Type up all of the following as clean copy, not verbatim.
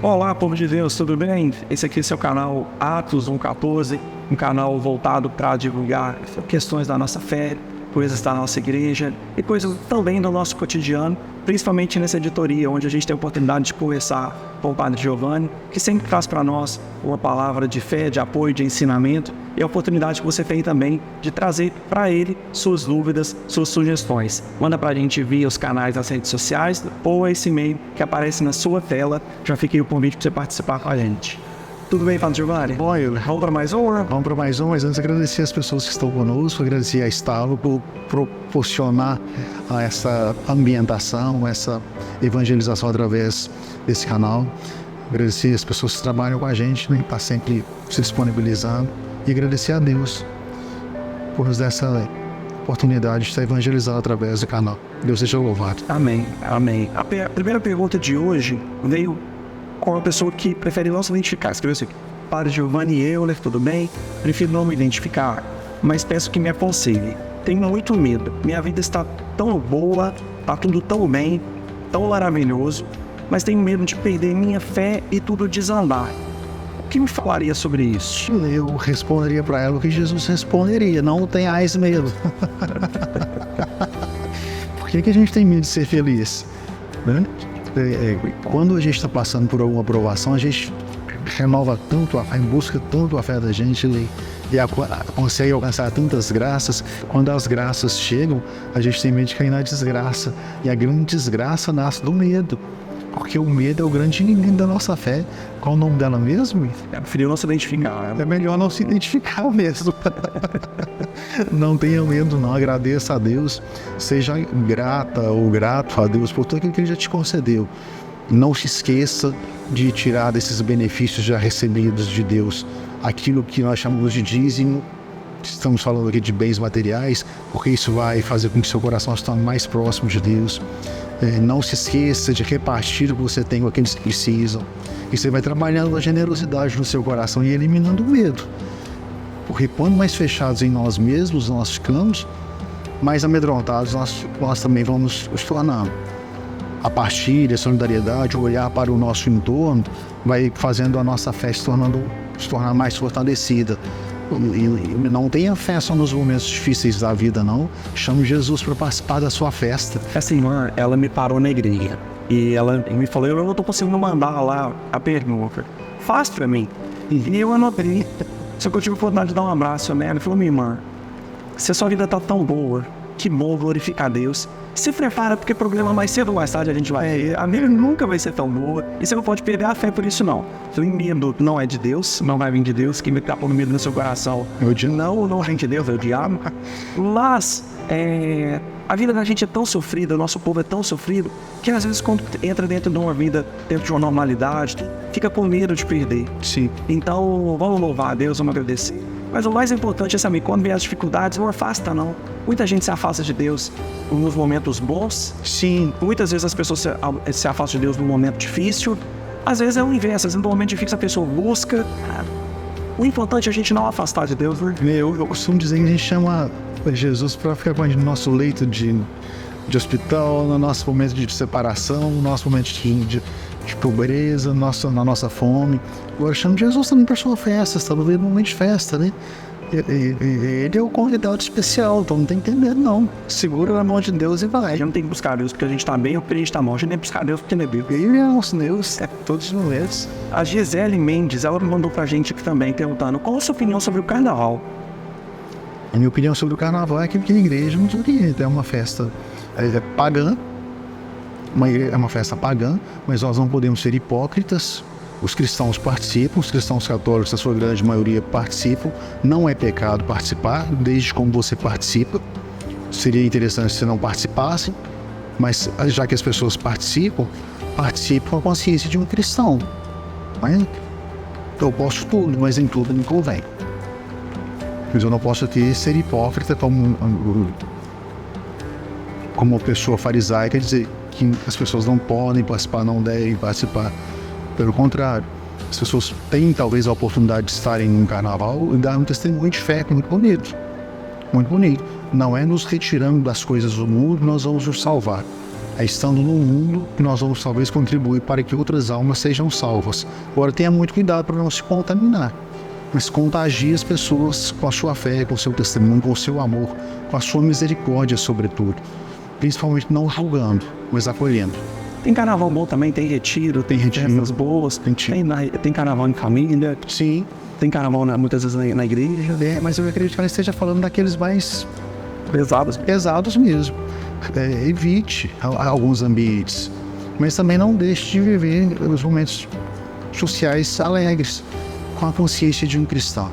Olá, povo de Deus, tudo bem? Esse aqui é seu canal Atos 1:14, um canal voltado para divulgar questões da nossa fé, coisas da nossa igreja e coisas também do nosso cotidiano, principalmente nessa editoria, onde a gente tem a oportunidade de conversar com o Padre Giovanni, que sempre traz para nós uma palavra de fé, de apoio, de ensinamento, e a oportunidade que você tem também de trazer para ele suas dúvidas, suas sugestões. Manda para a gente via os canais das redes sociais ou esse e-mail que aparece na sua tela. Já fica aí o convite para você participar com a gente. Tudo bem, Padre Giovanni? Bom, Vamos para mais um? Vamos para mais um, mas antes agradecer as pessoas que estão conosco, agradecer a Estalo por proporcionar essa ambientação, essa evangelização através desse canal. Agradecer as pessoas que trabalham com a gente, né, que está sempre se disponibilizando. E agradecer a Deus por nos dar essa oportunidade de estar evangelizando através do canal. Deus seja louvado. Amém, amém. A primeira pergunta de hoje veio com uma pessoa que prefere não se identificar. Escreveu assim: Padre Giovanni Euler, tudo bem? Prefiro não me identificar, mas peço que me aconselhe. Tenho muito medo. Minha vida está tão boa, está tudo tão bem, tão maravilhoso, mas tenho medo de perder minha fé e tudo desandar. O que me falaria sobre isso? Eu responderia para ela o que Jesus responderia: não tenhais medo. Por que a gente tem medo de ser feliz? Né? Quando a gente está passando por alguma provação, a gente renova tanto a fé, busca tanto a fé da gente e consegue alcançar tantas graças. Quando as graças chegam, a gente tem medo de cair na desgraça. E a grande desgraça nasce do medo, porque o medo é o grande inimigo da nossa fé. Qual o nome dela mesmo? Prefiro não se identificar. É melhor não se identificar mesmo. Não tenha medo, não. Agradeça a Deus. Seja grata ou grato a Deus por tudo aquilo que Ele já te concedeu. Não se esqueça de tirar desses benefícios já recebidos de Deus aquilo que nós chamamos de dízimo. Estamos falando aqui de bens materiais, porque isso vai fazer com que seu coração se torne mais próximo de Deus. Não se esqueça de repartir o que você tem com aqueles que precisam. E você vai trabalhando a generosidade no seu coração e eliminando o medo. Porque quanto mais fechados em nós mesmos nós ficamos, mais amedrontados nós também vamos nos tornando. A partilha, a solidariedade, o olhar para o nosso entorno vai fazendo a nossa fé se tornar mais fortalecida. E não tenha fé só nos momentos difíceis da vida, não. Chame Jesus para participar da sua festa. Essa irmã, ela me parou na igreja e ela me falou: eu não estou conseguindo mandar lá a pergunta. Faz para mim. E eu anotei. Só que eu tive a oportunidade de dar um abraço nela. Ela falou: minha irmã, se a sua vida está tão boa, que bom glorificar a Deus. Se prepara, porque problema mais cedo ou mais tarde a gente vai. A minha nunca vai ser tão boa. E você não pode perder a fé por isso, não. O medo não é de Deus, não vai vir de Deus. Quem vai estar pondo medo no seu coração não vem de Deus, é o diabo. Mas a vida da gente é tão sofrida, o nosso povo é tão sofrido, que às vezes quando entra dentro de uma vida, dentro de uma normalidade, fica com medo de perder. Sim. Então vamos louvar a Deus, vamos agradecer. Mas o mais importante é saber, quando vem as dificuldades, não afasta não. Muita gente se afasta de Deus nos momentos bons. Sim. Muitas vezes as pessoas se afastam de Deus num momento difícil. Às vezes é o inverso, às vezes no momento difícil a pessoa busca. O importante é a gente não afastar de Deus, né? Eu costumo dizer que a gente chama Jesus para ficar com a gente no nosso leito de hospital, no nosso momento de separação, no nosso momento de pobreza, na nossa fome. Agora chama Jesus também para sua festa, está no momento de festa, né? Ele é o convidado especial, então não tem que ter medo, não. Segura na mão de Deus e vai. A gente não tem que buscar Deus porque a gente está bem ou porque a gente está mal. A gente tem que buscar Deus porque Ele é Deus. Ele é nosso Deus, todos os momentos. A Gisele Mendes, ela mandou pra gente aqui também, perguntando: qual a sua opinião sobre o carnaval? A minha opinião sobre o carnaval é que a igreja não deveria ter uma festa pagã. É uma festa pagã, mas nós não podemos ser hipócritas. Os cristãos participam, os cristãos católicos, a sua grande maioria, participam. Não é pecado participar, desde como você participa. Seria interessante se não participassem, mas já que as pessoas participam com a consciência de um cristão. Mas eu posso tudo, mas em tudo me convém. Mas eu não posso ser hipócrita como uma pessoa farisaica, dizer que as pessoas não podem participar, não devem participar. Pelo contrário, as pessoas têm talvez a oportunidade de estarem num carnaval e dar um testemunho de fé muito bonito. Muito bonito. Não é nos retirando das coisas do mundo que nós vamos nos salvar. é estando no mundo que nós vamos talvez contribuir para que outras almas sejam salvas. Agora tenha muito cuidado para não se contaminar, mas contagie as pessoas com a sua fé, com o seu testemunho, com o seu amor, com a sua misericórdia, sobretudo. Principalmente não julgando, mas acolhendo. Tem carnaval bom também, tem retiro, tem festas boas, tem carnaval em família. Sim. Tem carnaval muitas vezes na igreja. Mas eu acredito que ela esteja falando daqueles mais pesados mesmo. Evite alguns ambientes, mas também não deixe de viver os momentos sociais alegres, com a consciência de um cristão.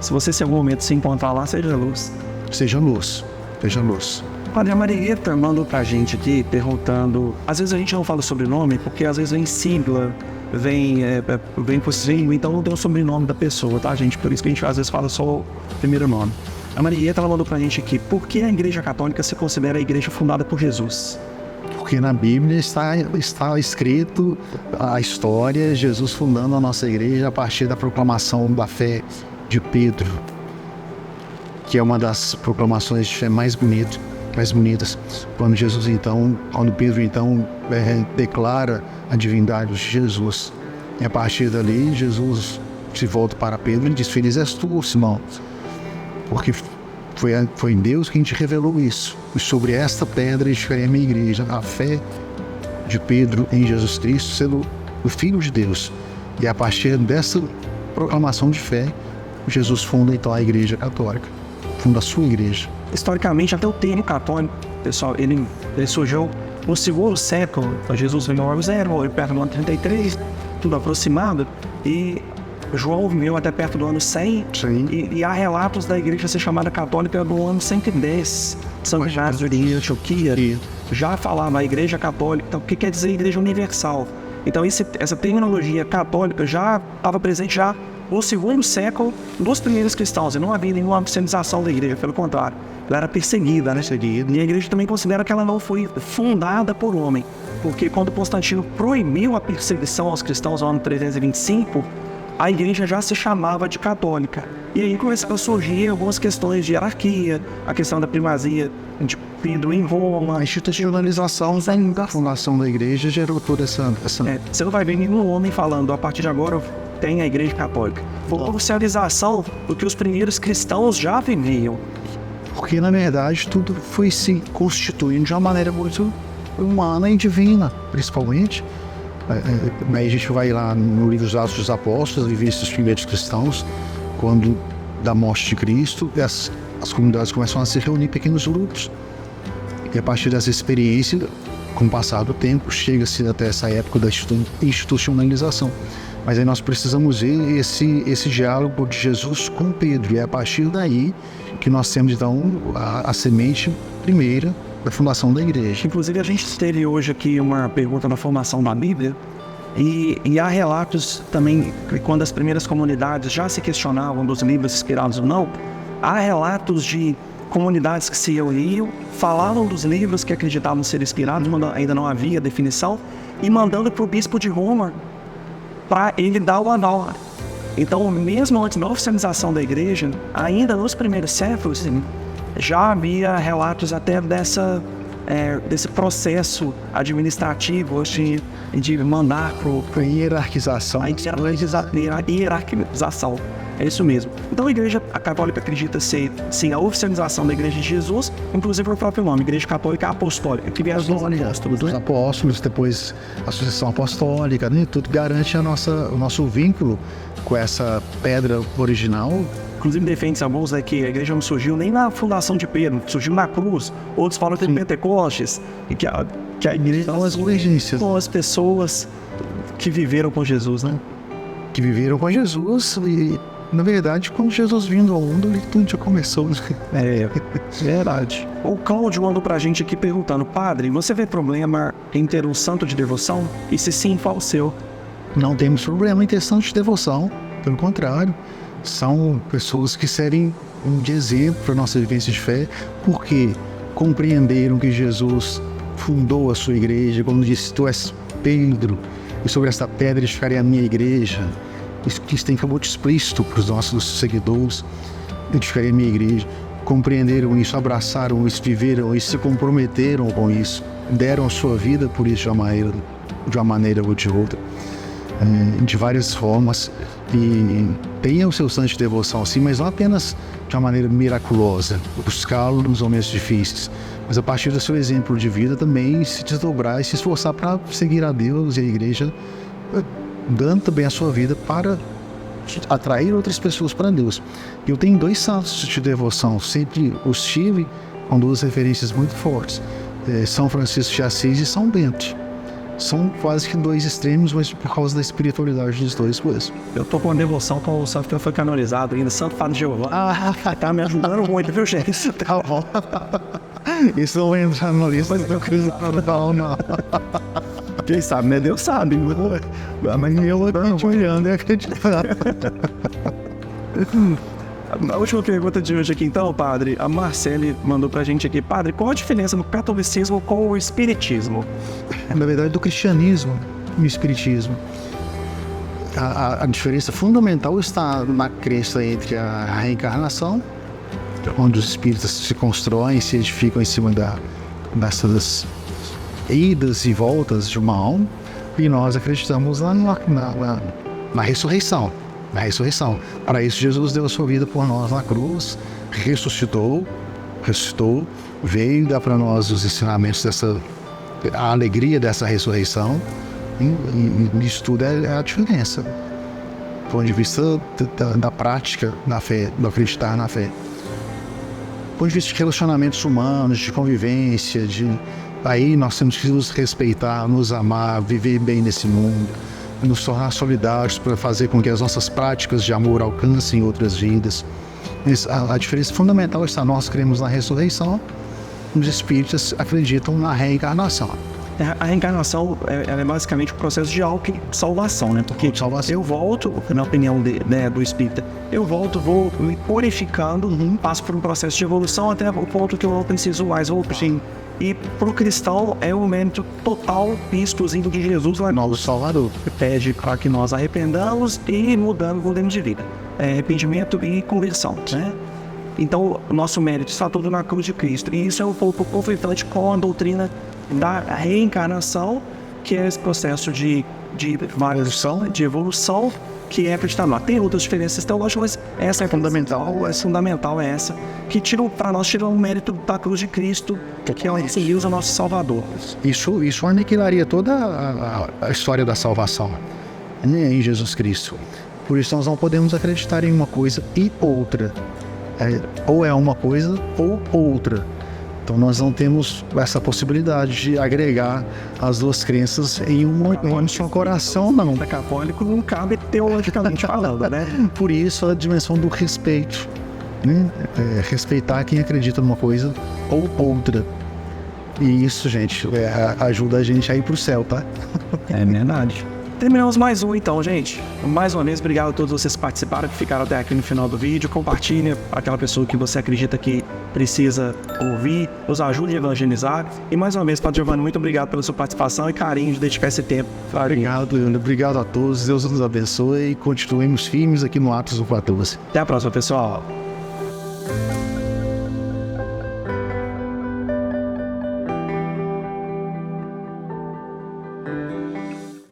Se você em algum momento se encontrar lá, seja luz. Seja luz, seja luz. Padre, a Marieta mandou pra gente aqui perguntando, às vezes a gente não fala o sobrenome, porque às vezes vem sigla, vem por sigla, então não tem o sobrenome da pessoa, tá, gente? Por isso que a gente às vezes fala só o primeiro nome. A Marieta, ela mandou pra gente aqui, por que a Igreja Católica se considera a igreja fundada por Jesus? Porque na Bíblia está escrito a história, Jesus fundando a nossa igreja a partir da proclamação da fé de Pedro, que é uma das proclamações de fé mais bonitas, quando Pedro declara a divindade de Jesus. E a partir dali, Jesus se volta para Pedro e diz: feliz és tu, Simão, porque foi Deus quem te revelou isso. E sobre esta pedra edificarei a minha igreja, a fé de Pedro em Jesus Cristo, sendo o Filho de Deus. E a partir dessa proclamação de fé, Jesus funda então a Igreja Católica, funda a sua igreja. Historicamente, até o termo católico, pessoal, ele surgiu no segundo século. Jesus veio no ano 0, perto do ano 33, tudo aproximado, e João viveu até perto do ano 100, e há relatos da igreja ser chamada católica do ano 110. São Inácio de Antioquia já falava a igreja católica. Então, o que quer dizer igreja universal? Então, essa terminologia católica já estava presente já no segundo século dos primeiros cristãos, e não havia nenhuma oficialização da igreja, pelo contrário, ela era perseguida, né? E a igreja também considera que ela não foi fundada por homem, porque quando Constantino proibiu a perseguição aos cristãos no ano 325, a igreja já se chamava de católica. E aí começaram a surgir algumas questões de hierarquia, a questão da primazia de Pedro em Roma, a institucionalização da fundação da igreja gerou toda essa... Você não vai ver nenhum homem falando, a partir de agora tem a igreja católica. Foi uma oficialização do que os primeiros cristãos já viviam. Porque, na verdade, tudo foi se constituindo de uma maneira muito humana e divina, principalmente. Aí a gente vai lá no livro dos Atos dos Apóstolos e vê esses primeiros cristãos, quando da morte de Cristo, as comunidades começam a se reunir em pequenos grupos. E a partir dessa experiência, com o passar do tempo, chega-se até essa época da institucionalização. Mas aí nós precisamos ver esse diálogo de Jesus com Pedro. E é a partir daí que nós temos, então, a semente primeira da fundação da igreja. Inclusive, a gente teve hoje aqui uma pergunta na formação da Bíblia. E há relatos também que quando as primeiras comunidades já se questionavam dos livros inspirados ou não, há relatos de comunidades que se reuniam, falavam dos livros que acreditavam ser inspirados, ainda não havia definição, e mandando para o bispo de Roma para ele dar o anal. Então, mesmo antes da oficialização da igreja, ainda nos primeiros séculos, já havia relatos até desse processo administrativo de mandar para a hierarquização. Hierarquização. É isso mesmo. Então a Igreja Católica acredita ser, sim, a oficialização da Igreja de Jesus, inclusive o próprio nome, Igreja Católica Apostólica, que vem dos apóstolos, né? Apóstolos, depois a sucessão apostólica, né? Tudo garante o nosso vínculo com essa pedra original. Inclusive defende-se alguns que a igreja não surgiu nem na fundação de Pedro, surgiu na cruz. Outros falam de Pentecostes, e que a igreja são as urgências. São as pessoas que viveram com Jesus, né? Que viveram com Jesus e, na verdade, quando Jesus vindo ao mundo, tudo já começou, né? Verdade. O Cláudio mandou pra gente aqui perguntando: Padre, você vê problema em ter um santo de devoção? E se sim, qual o seu? Não temos problema em ter santo de devoção, pelo contrário. São pessoas que servem de exemplo para a nossa vivência de fé, porque compreenderam que Jesus fundou a sua igreja, quando disse: tu és Pedro, e sobre esta pedra edificarei a minha igreja. Isso tem que ser muito explícito para os nossos seguidores: edificarei a minha igreja. Compreenderam isso, abraçaram isso, viveram isso, se comprometeram com isso. deram a sua vida por isso de uma maneira ou de outra, de várias formas, e tenha o seu santo de devoção, sim, mas não apenas de uma maneira miraculosa, buscá-lo nos momentos difíceis, mas a partir do seu exemplo de vida também se desdobrar e se esforçar para seguir a Deus e a igreja, dando também a sua vida para atrair outras pessoas para Deus. Eu tenho 2 santos de devoção, sempre os tive com 2 referências muito fortes, São Francisco de Assis e São Bento. São quase que 2 extremos, mas por causa da espiritualidade dos 2 coisas. Eu tô com devoção com o santo que foi canonizado ainda, Santo Padre Giovanni. Tá me ajudando muito, viu, gente? Tá bom. Isso não vai entrar na lista do cristão, não. Quem sabe, né? Deus sabe. Mas eu aqui olhando e acreditando. A última pergunta de hoje aqui, então, padre, a Marcele mandou pra gente aqui. Padre, qual a diferença do catolicismo com o espiritismo? Na verdade, do cristianismo e o espiritismo. A diferença fundamental está na crença entre a reencarnação, onde os espíritos se constroem, se edificam em cima dessas idas e voltas de uma alma, e nós acreditamos na ressurreição. Na ressurreição. Para isso, Jesus deu a sua vida por nós na cruz, ressuscitou, veio dar para nós os ensinamentos a alegria dessa ressurreição, e isso tudo é a diferença, do ponto de vista da prática da fé, do acreditar na fé. Do ponto de vista de relacionamentos humanos, de convivência, aí nós temos que nos respeitar, nos amar, viver bem nesse mundo, nos tornar solidários para fazer com que as nossas práticas de amor alcancem outras vidas. Mas a diferença fundamental está: nós cremos na ressurreição, os espíritas acreditam na reencarnação. A reencarnação é basicamente um processo de auto-salvação, né? Porque eu volto, na opinião do espírita, eu volto, vou me purificando, passo por um processo de evolução até o ponto que eu não preciso mais voltar. Sim. E para o cristão é um mérito total vistozinho de Jesus lá, nosso Salvador, que pede para que nós arrependamos e mudamos o modelo de vida. Arrependimento e conversão, né? Então, o nosso mérito está todo na cruz de Cristo. E isso é um pouco conflitante com a doutrina da reencarnação, que é esse processo de evolução, que é acreditar lá. Tem outras diferenças teológicas, mas essa é fundamental, essa, que para nós tira o mérito da cruz de Cristo, que é o que usa nosso Salvador. Isso aniquilaria toda a história da salvação, né, em Jesus Cristo. Por isso nós não podemos acreditar em uma coisa e outra. Ou é uma coisa ou outra. Então nós não temos essa possibilidade de agregar as 2 crenças em um só coração, não. Da católico não cabe teologicamente falando, né? Por isso a dimensão do respeito, né? Respeitar quem acredita numa coisa ou outra. E isso, gente, ajuda a gente a ir pro céu, tá? É verdade. Terminamos mais um então, gente. Mais uma vez, obrigado a todos vocês que participaram, que ficaram até aqui no final do vídeo. Compartilhe aquela pessoa que você acredita que precisa ouvir, nos ajude a evangelizar. E mais uma vez, Padre Giovanni, muito obrigado pela sua participação e carinho de dedicar esse tempo. Obrigado, Leandro. Obrigado a todos. Deus nos abençoe e continuemos firmes aqui no Atos do 14. Até a próxima, pessoal.